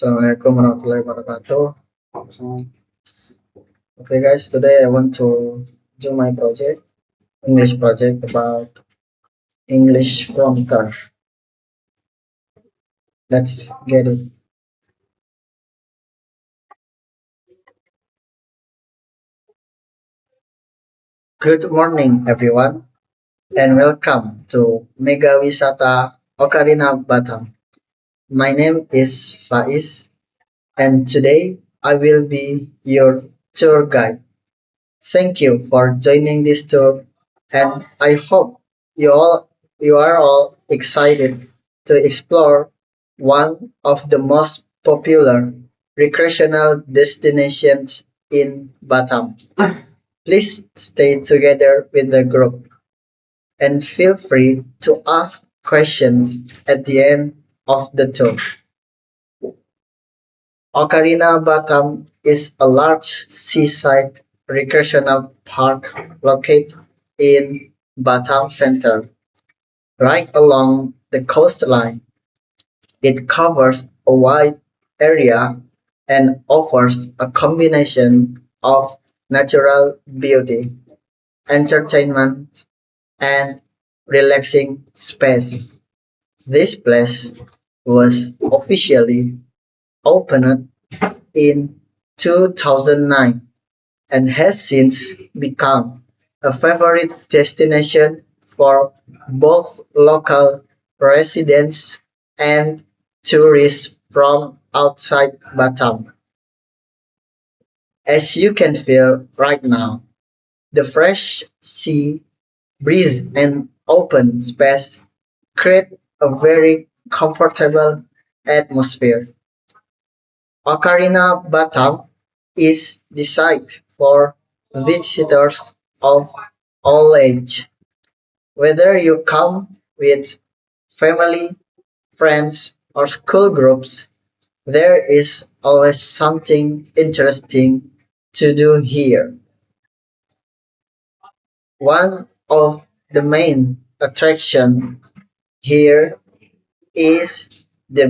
Assalamualaikum warahmatullahi wabarakatuh. Okay, guys, today I want to do my project, English project about English prompter. Let's get it. Good morning, everyone, and welcome to Mega Wisata Ocarina Batam. My name is Faiz, and today I will be your tour guide. Thank you for joining this tour, and I hope you are all excited to explore one of the most popular recreational destinations in Batam. Please stay together with the group and feel free to ask questions at the end of the tour. Ocarina Batam is a large seaside recreational park located in Batam Center, right along the coastline. It covers a wide area and offers a combination of natural beauty, entertainment, and relaxing spaces. This place was officially opened in 2009 and has since become a favorite destination for both local residents and tourists from outside Batam. As you can feel right now, the fresh sea breeze and open space create a very comfortable atmosphere. Ocarina Batam is designed for visitors of all age. Whether you come with family, friends, or school groups, there is always something interesting to do here. One of the main attractions here is the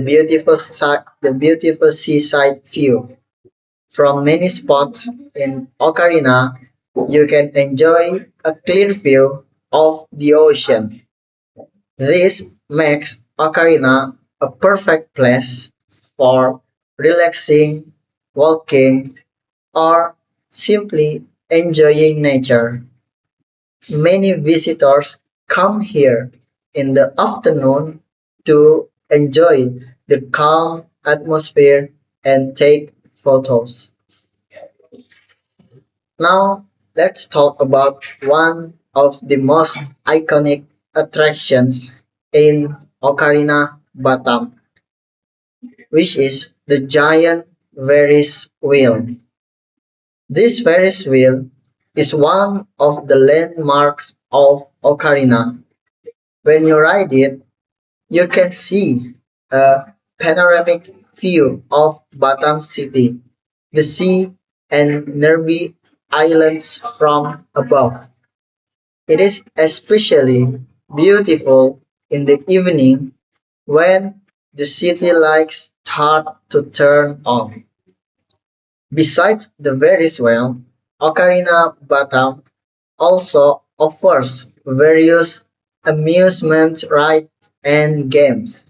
beautiful seaside view. From many spots in Ocarina, you can enjoy a clear view of the ocean. This makes Ocarina a perfect place for relaxing, walking, or simply enjoying nature. Many visitors come here in the afternoon to enjoy the calm atmosphere and take photos. Now, let's talk about one of the most iconic attractions in Ocarina, Batam, which is the giant Ferris wheel. This Ferris wheel is one of the landmarks of Ocarina. When you ride it, you can see a panoramic view of Batam City, the sea, and nearby islands from above. It is especially beautiful in the evening when the city lights start to turn on. Besides the Ferris wheel, Ocarina Batam also offers various amusement rides and games.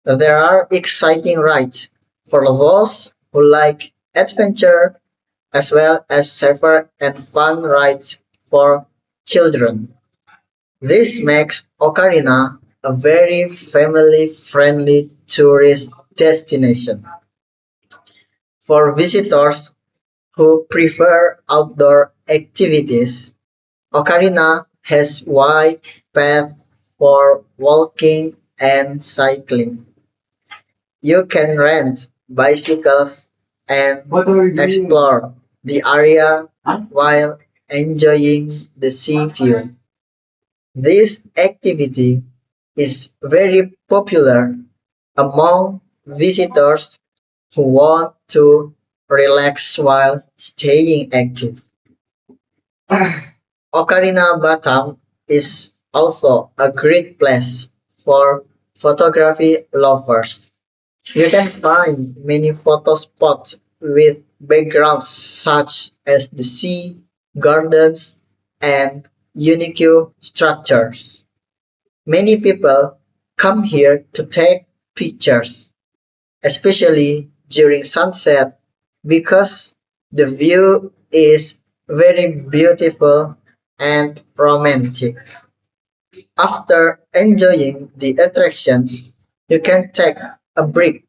There are exciting rides for those who like adventure as well as safer and fun rides for children. This makes Ocarina a very family-friendly tourist destination. For visitors who prefer outdoor activities, Ocarina has wide paths for walking and cycling. You can rent bicycles and explore the area while enjoying the sea view. This activity is very popular among visitors who want to relax while staying active. Ocarina Batam is also a great place for photography lovers. You can find many photo spots with backgrounds such as the sea, gardens, and unique structures. Many people come here to take pictures, especially during sunset, because the view is very beautiful and romantic. After enjoying the attractions, you can take a break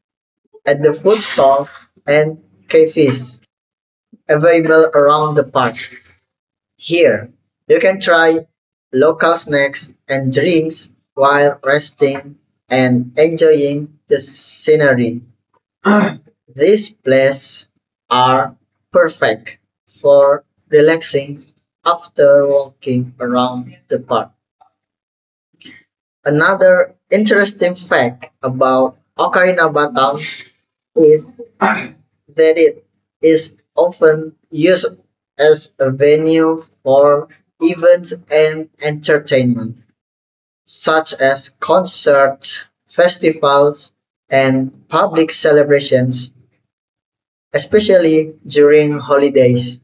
at the food stalls and cafes available around the park. Here, you can try local snacks and drinks while resting and enjoying the scenery. These places are perfect for relaxing after walking around the park. Another interesting fact about Ocarina Batam is that it is often used as a venue for events and entertainment, such as concerts, festivals, and public celebrations, especially during holidays.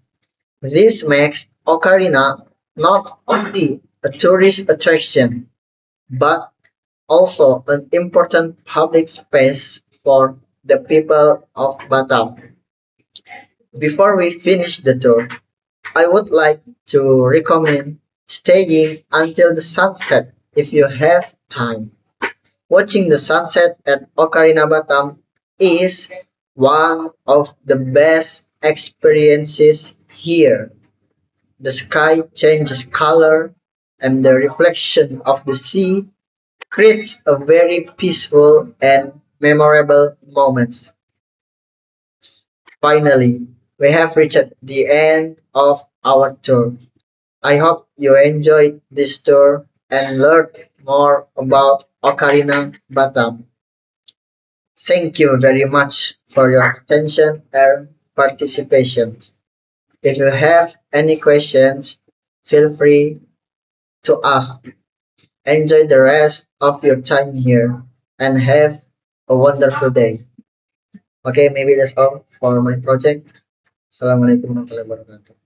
This makes Ocarina not only a tourist attraction, but also an important public space for the people of Batam. Before we finish the tour, I would like to recommend staying until the sunset if you have time. Watching the sunset at Ocarina Batam is one of the best experiences here. The sky changes color and the reflection of the sea creates a very peaceful and memorable moment. Finally, we have reached the end of our tour. I hope you enjoyed this tour and learned more about Ocarina Batam. Thank you very much for your attention and participation. If you have any questions, feel free to ask. Enjoy the rest of your time here and have a wonderful day. Okay, maybe that's all for my project. Assalamualaikum warahmatullahi wabarakatuh.